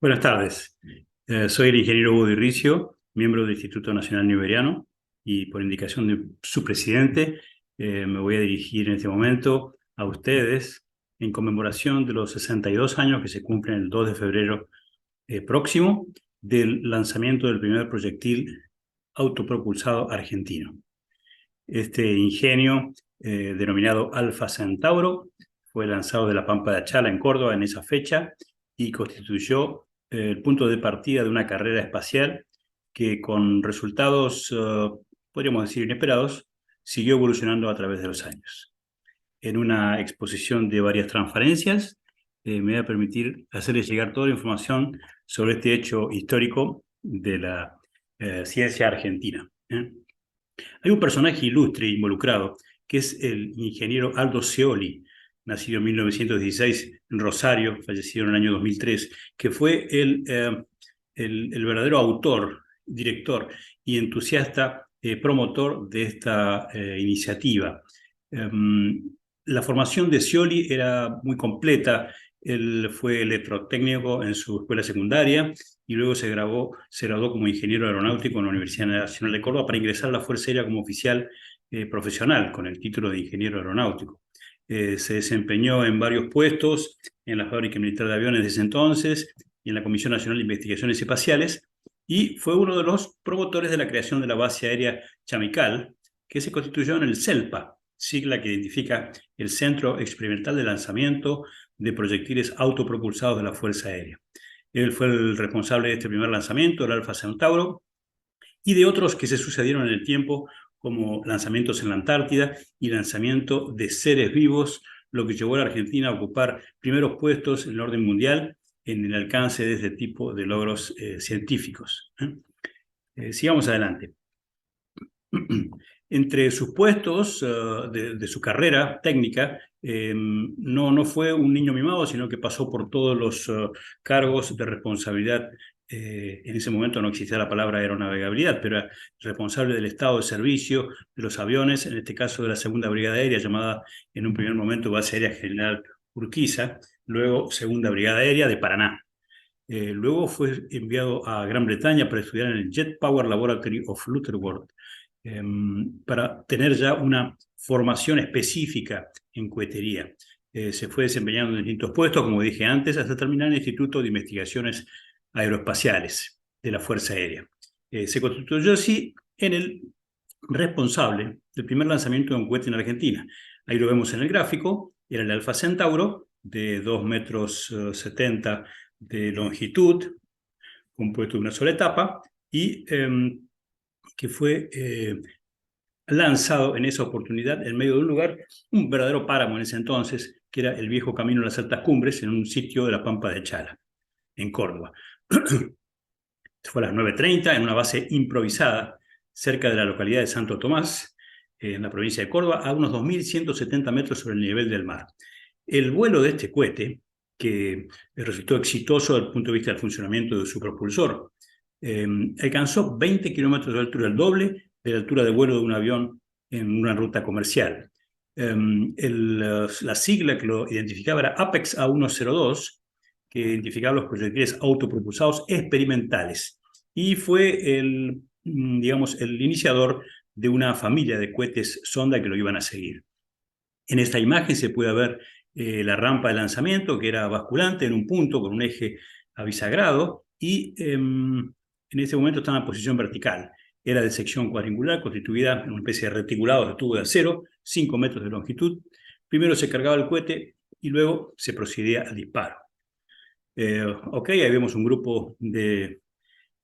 Buenas tardes. Soy el ingeniero Hugo Dirricio, miembro del Instituto Nacional Newberiano, y por indicación de su presidente, me voy a dirigir en este momento a ustedes en conmemoración de los 62 años que se cumplen el 2 de febrero próximo del lanzamiento del primer proyectil autopropulsado argentino. Este ingenio, denominado Alfa Centauro, fue lanzado de la Pampa de Achala en Córdoba en esa fecha y constituyó el punto de partida de una carrera espacial que, con resultados, podríamos decir, inesperados, siguió evolucionando a través de los años. En una exposición de varias transparencias, me voy a permitir hacerles llegar toda la información sobre este hecho histórico de la ciencia argentina. Hay un personaje ilustre involucrado, que es el ingeniero Aldo Scioli, nacido en 1916 en Rosario, fallecido en el año 2003, que fue el verdadero autor, director y entusiasta promotor de esta iniciativa. La formación de Scioli era muy completa. Él fue electrotécnico en su escuela secundaria y luego se graduó como ingeniero aeronáutico en la Universidad Nacional de Córdoba para ingresar a la Fuerza Aérea como oficial profesional con el título de ingeniero aeronáutico. Se desempeñó en varios puestos en la Fábrica Militar de Aviones de ese entonces y en la Comisión Nacional de Investigaciones Espaciales, y fue uno de los promotores de la creación de la base aérea Chamical, que se constituyó en el CELPA, sigla que identifica el Centro Experimental de Lanzamiento de Proyectiles Autopropulsados de la Fuerza Aérea. Él fue el responsable de este primer lanzamiento, el Alfa Centauro, y de otros que se sucedieron en el tiempo, como lanzamientos en la Antártida y lanzamiento de seres vivos, lo que llevó a la Argentina a ocupar primeros puestos en el orden mundial en el alcance de este tipo de logros científicos. Sigamos adelante. Entre sus puestos de su carrera técnica, no fue un niño mimado, sino que pasó por todos los cargos de responsabilidad. En ese momento no existía la palabra aeronavegabilidad, pero era responsable del estado de servicio de los aviones, en este caso de la Segunda Brigada Aérea, llamada en un primer momento Base Aérea General Urquiza, luego Segunda Brigada Aérea de Paraná. Luego fue enviado a Gran Bretaña para estudiar en el Jet Power Laboratory of Lutterworth, para tener ya una formación específica en cohetería. Se fue desempeñando en distintos puestos, como dije antes, hasta terminar en el Instituto de Investigaciones Aeroespaciales de la Fuerza Aérea. Se constituyó así en el responsable del primer lanzamiento de un cohete en Argentina. Ahí lo vemos en el gráfico, era el Alfa Centauro, de 2,70 metros de longitud, compuesto de una sola etapa, y que fue lanzado en esa oportunidad en medio de un lugar, un verdadero páramo en ese entonces, que era el viejo camino a las altas cumbres, en un sitio de la Pampa de Chala, en Córdoba. Fue a las 9:30 en una base improvisada cerca de la localidad de Santo Tomás, en la provincia de Córdoba, a unos 2.170 metros sobre el nivel del mar. El vuelo de este cohete, que resultó exitoso desde el punto de vista del funcionamiento de su propulsor, alcanzó 20 kilómetros de altura, el doble de la altura de vuelo de un avión en una ruta comercial. La sigla que lo identificaba era APEX A102, que identificaba los proyectiles autopropulsados experimentales, y fue digamos, el iniciador de una familia de cohetes sonda que lo iban a seguir. En esta imagen se puede ver la rampa de lanzamiento, que era basculante en un punto con un eje abisagrado, y en ese momento estaba en posición vertical. Era de sección cuadrangular, constituida en una especie de reticulados de tubo de acero, 5 metros de longitud. Primero se cargaba el cohete y luego se procedía al disparo. Ok, ahí vemos un grupo de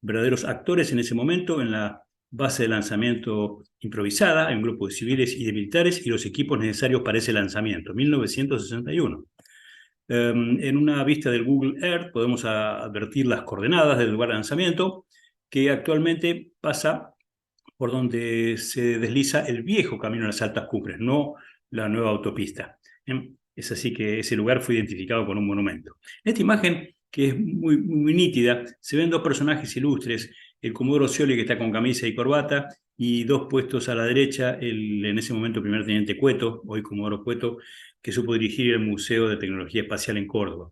verdaderos actores en ese momento en la base de lanzamiento improvisada. Hay un grupo de civiles y de militares y los equipos necesarios para ese lanzamiento, 1961. En una vista del Google Earth podemos advertir las coordenadas del lugar de lanzamiento, que actualmente pasa por donde se desliza el viejo camino a las altas cumbres, no la nueva autopista. Es así que ese lugar fue identificado con un monumento. En esta imagen, que es muy nítida, se ven dos personajes ilustres: el Comodoro Scioli, que está con camisa y corbata, y dos puestos a la derecha, en ese momento primer teniente Cueto, hoy Comodoro Cueto, que supo dirigir el Museo de Tecnología Espacial en Córdoba.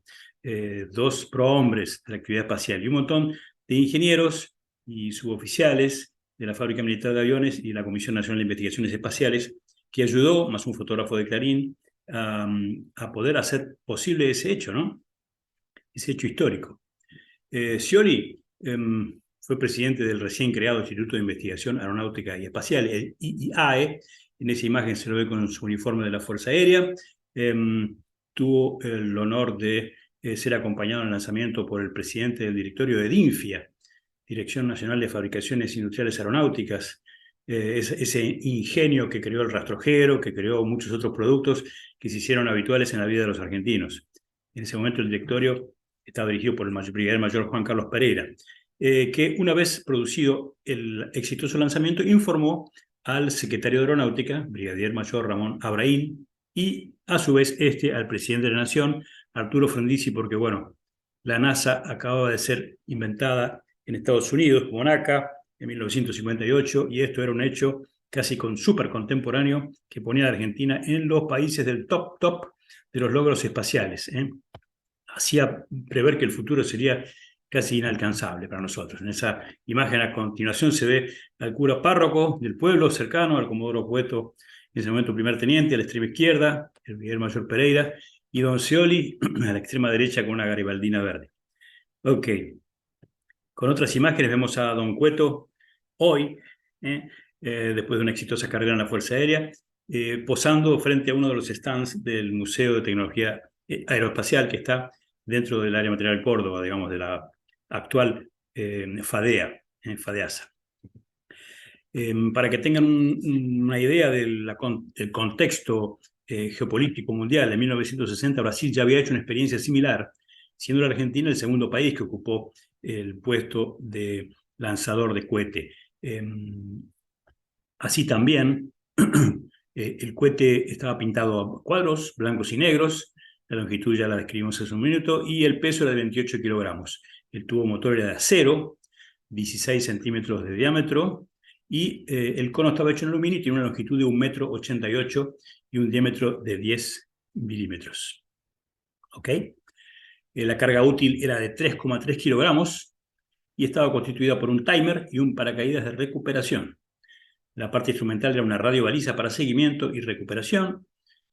dos prohombres de la actividad espacial y un montón de ingenieros y suboficiales de la Fábrica Militar de Aviones y de la Comisión Nacional de Investigaciones Espaciales, que ayudó, más un fotógrafo de Clarín, a poder hacer posible ese hecho, ¿no? Ese hecho histórico. Scioli fue presidente del recién creado Instituto de Investigación Aeronáutica y Espacial, el IIAE. En esa imagen se lo ve con su uniforme de la Fuerza Aérea. Tuvo el honor de ser acompañado en el lanzamiento por el presidente del directorio de DINFIA, Dirección Nacional de Fabricaciones Industriales Aeronáuticas, ese ingenio que creó el rastrojero, que creó muchos otros productos que se hicieron habituales en la vida de los argentinos. En ese momento el directorio estaba dirigido por el brigadier mayor Juan Carlos Pereira, que una vez producido el exitoso lanzamiento informó al secretario de Aeronáutica, brigadier mayor Ramón Abraín, y a su vez al presidente de la Nación, Arturo Frondizi, porque bueno, la NASA acababa de ser inventada en Estados Unidos, como NACA, en 1958, y esto era un hecho casi súper contemporáneo que ponía a Argentina en los países del top de los logros espaciales. Hacía prever que el futuro sería casi inalcanzable para nosotros. En esa imagen a continuación se ve al cura párroco del pueblo cercano, al comodoro Cueto, en ese momento primer teniente, a la extrema izquierda, el brigadier mayor Pereira, y don Scioli a la extrema derecha con una garibaldina verde. Ok. Con otras imágenes vemos a don Cueto hoy, después de una exitosa carrera en la Fuerza Aérea, posando frente a uno de los stands del Museo de Tecnología Aeroespacial que está dentro del área material Córdoba, digamos, de la actual FADEA, FADEASA. Para que tengan una idea del contexto geopolítico mundial, en 1960 Brasil ya había hecho una experiencia similar, siendo la Argentina el segundo país que ocupó el puesto de lanzador de cohete. Así también, el cohete estaba pintado a cuadros blancos y negros, la longitud ya la describimos hace un minuto, y el peso era de 28 kilogramos. El tubo motor era de acero, 16 centímetros de diámetro, y el cono estaba hecho en aluminio y tiene una longitud de 1,88 m y un diámetro de 10 milímetros. ¿Ok? La carga útil era de 3,3 kilogramos y estaba constituida por un timer y un paracaídas de recuperación. La parte instrumental era una radio baliza para seguimiento y recuperación,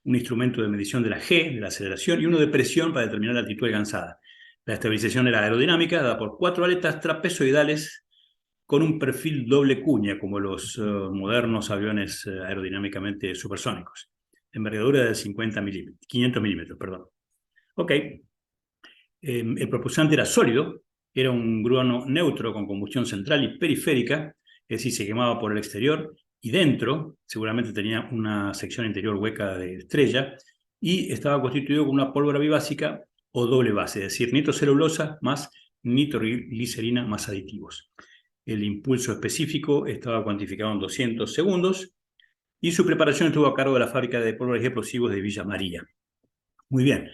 un instrumento de medición de la G, de la aceleración, y uno de presión para determinar la altitud alcanzada. La estabilización era aerodinámica, dada por 4 aletas trapezoidales con un perfil doble cuña, como los modernos aviones aerodinámicamente supersónicos. Envergadura de 500 milímetros. Ok. El propulsante era sólido, era un gruano neutro con combustión central y periférica, es decir, se quemaba por el exterior, y dentro seguramente tenía una sección interior hueca de estrella, y estaba constituido con una pólvora bibásica o doble base, es decir, nitrocelulosa más nitroglicerina más aditivos. El impulso específico estaba cuantificado en 200 segundos, y su preparación estuvo a cargo de la fábrica de pólvora y explosivos de Villa María. Muy bien.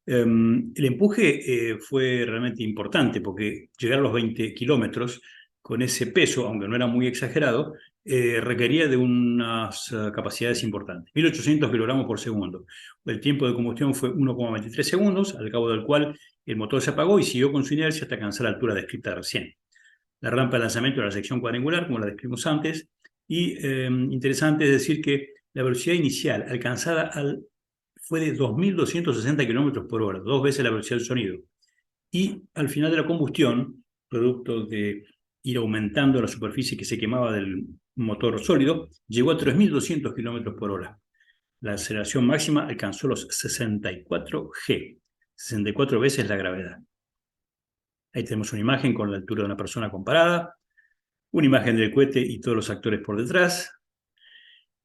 El empuje fue realmente importante porque llegar a los 20 kilómetros con ese peso, aunque no era muy exagerado, requería de unas capacidades importantes. 1.800 kilogramos por segundo. El tiempo de combustión fue 1,23 segundos, al cabo del cual el motor se apagó y siguió con su inercia hasta alcanzar la altura descrita recién. La rampa de lanzamiento era la sección cuadrangular, como la describimos antes, y interesante es decir que la velocidad inicial alcanzada fue de 2.260 kilómetros por hora, 2 veces la velocidad del sonido. Y al final de la combustión, producto de ir aumentando la superficie que se quemaba del motor sólido, llegó a 3.200 kilómetros por hora. La aceleración máxima alcanzó los 64 G, 64 veces la gravedad. Ahí tenemos una imagen con la altura de una persona comparada, una imagen del cohete y todos los actores por detrás.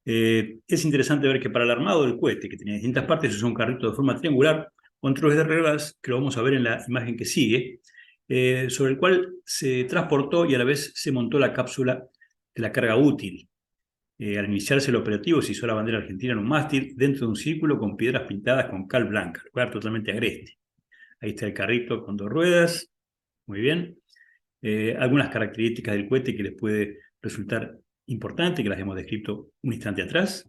Es interesante ver que para el armado del cohete, que tenía distintas partes, se usó un carrito de forma triangular con trojes de reglas, que lo vamos a ver en la imagen que sigue, sobre el cual se transportó y a la vez se montó la cápsula de la carga útil. Al iniciarse el operativo se hizo la bandera argentina en un mástil dentro de un círculo con piedras pintadas con cal blanca, lugar totalmente agreste. Ahí está el carrito con 2 ruedas, muy bien. Algunas características del cohete que les puede resultar importante, que las hemos descrito un instante atrás.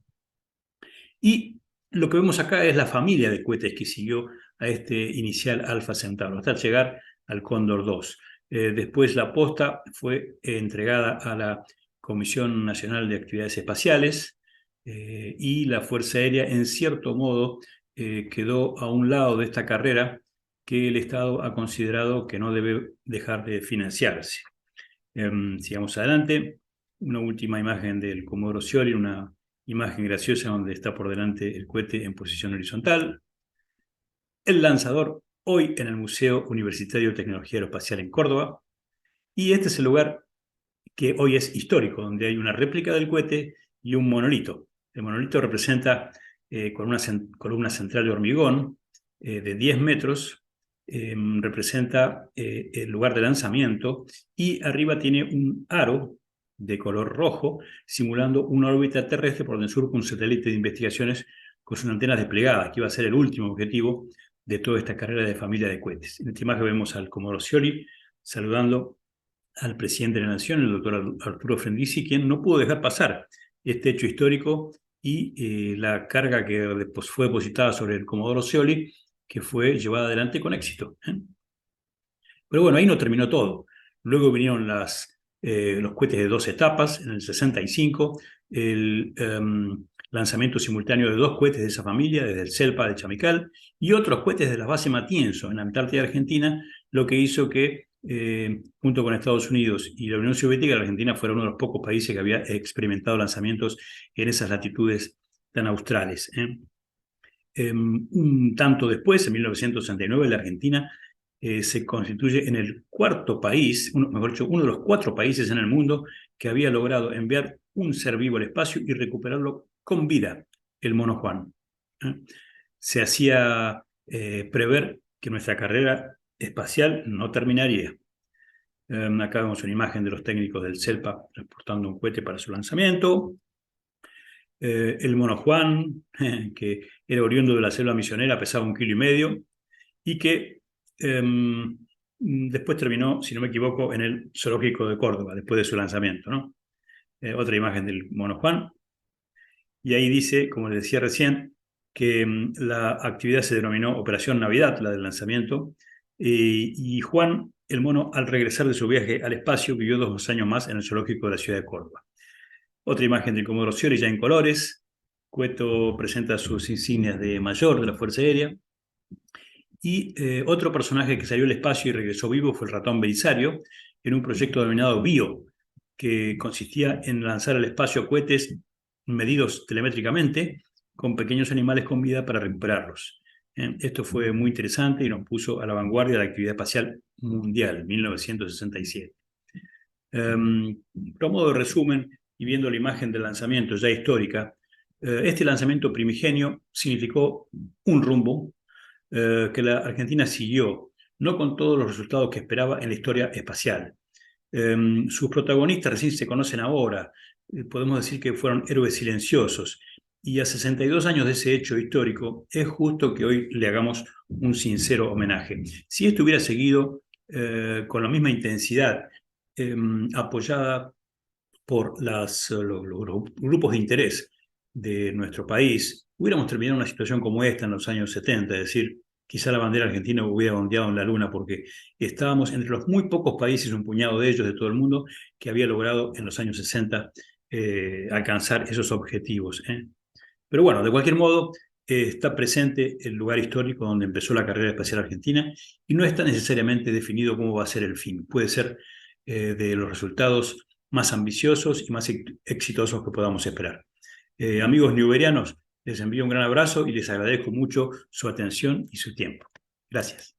Y Lo que vemos acá es la familia de cohetes que siguió a este inicial Alfa Centauro, hasta llegar al Cóndor 2. Después la posta fue entregada a la Comisión Nacional de Actividades Espaciales y la Fuerza Aérea, en cierto modo, quedó a un lado de esta carrera que el Estado ha considerado que no debe dejar de financiarse. Sigamos adelante. Una última imagen del Comodoro Scioli, una imagen graciosa donde está por delante el cohete en posición horizontal. El lanzador hoy en el Museo Universitario de Tecnología Aeroespacial en Córdoba. Y este es el lugar que hoy es histórico, donde hay una réplica del cohete y un monolito. El monolito representa con una columna central de hormigón de 10 metros, representa el lugar de lanzamiento, y arriba tiene un aro de color rojo simulando una órbita terrestre por donde surge un satélite de investigaciones con sus antenas desplegadas, que iba a ser el último objetivo de toda esta carrera de familia de cohetes. En esta imagen vemos al Comodoro Scioli saludando al presidente de la Nación, el doctor Arturo Frondizi, quien no pudo dejar pasar este hecho histórico y la carga que fue depositada sobre el Comodoro Scioli, que fue llevada adelante con éxito. Pero bueno, ahí no terminó todo. Luego vinieron los cohetes de 2 etapas, en el 65, el lanzamiento simultáneo de 2 cohetes de esa familia, desde el CELPA de Chamical, y otros cohetes de la base Matienzo, en la Antártida Argentina, lo que hizo que, junto con Estados Unidos y la Unión Soviética, la Argentina fuera uno de los pocos países que había experimentado lanzamientos en esas latitudes tan australes. Un tanto después, en 1969, la Argentina se constituye en el cuarto país, mejor dicho, uno de los 4 países en el mundo que había logrado enviar un ser vivo al espacio y recuperarlo con vida, el Mono Juan. Se hacía prever que nuestra carrera espacial no terminaría. Acá vemos una imagen de los técnicos del CELPA transportando un cohete para su lanzamiento. El Mono Juan, que era oriundo de la selva misionera, pesaba 1,5 kilos, y que después terminó, si no me equivoco, en el zoológico de Córdoba, después de su lanzamiento, ¿no? Otra imagen del Mono Juan. Y ahí dice, como les decía recién, que la actividad se denominó Operación Navidad, la del lanzamiento, y Juan, el mono, al regresar de su viaje al espacio, vivió 2 años más en el zoológico de la ciudad de Córdoba. Otra imagen del Comodoro Scioli ya en colores. Cueto presenta sus insignias de mayor de la Fuerza Aérea. Y otro personaje que salió al espacio y regresó vivo fue el ratón Belisario, en un proyecto denominado BIO, que consistía en lanzar al espacio cohetes medidos telemétricamente con pequeños animales con vida para recuperarlos. Esto fue muy interesante y nos puso a la vanguardia de la actividad espacial mundial, 1967. A modo de resumen, y viendo la imagen del lanzamiento ya histórica, este lanzamiento primigenio significó un rumbo que la Argentina siguió, no con todos los resultados que esperaba en la historia espacial. Sus protagonistas recién se conocen ahora, podemos decir que fueron héroes silenciosos, y a 62 años de ese hecho histórico es justo que hoy le hagamos un sincero homenaje. Si esto hubiera seguido con la misma intensidad, apoyada por los grupos de interés de nuestro país, hubiéramos terminado en una situación como esta en los años 70, es decir, quizá la bandera argentina hubiera ondeado en la luna, porque estábamos entre los muy pocos países, un puñado de ellos de todo el mundo, que había logrado en los años 60 alcanzar esos objetivos. Pero bueno, de cualquier modo, está presente el lugar histórico donde empezó la carrera espacial argentina y no está necesariamente definido cómo va a ser el fin. Puede ser de los resultados más ambiciosos y más exitosos que podamos esperar. Amigos newberianos, les envío un gran abrazo y les agradezco mucho su atención y su tiempo. Gracias.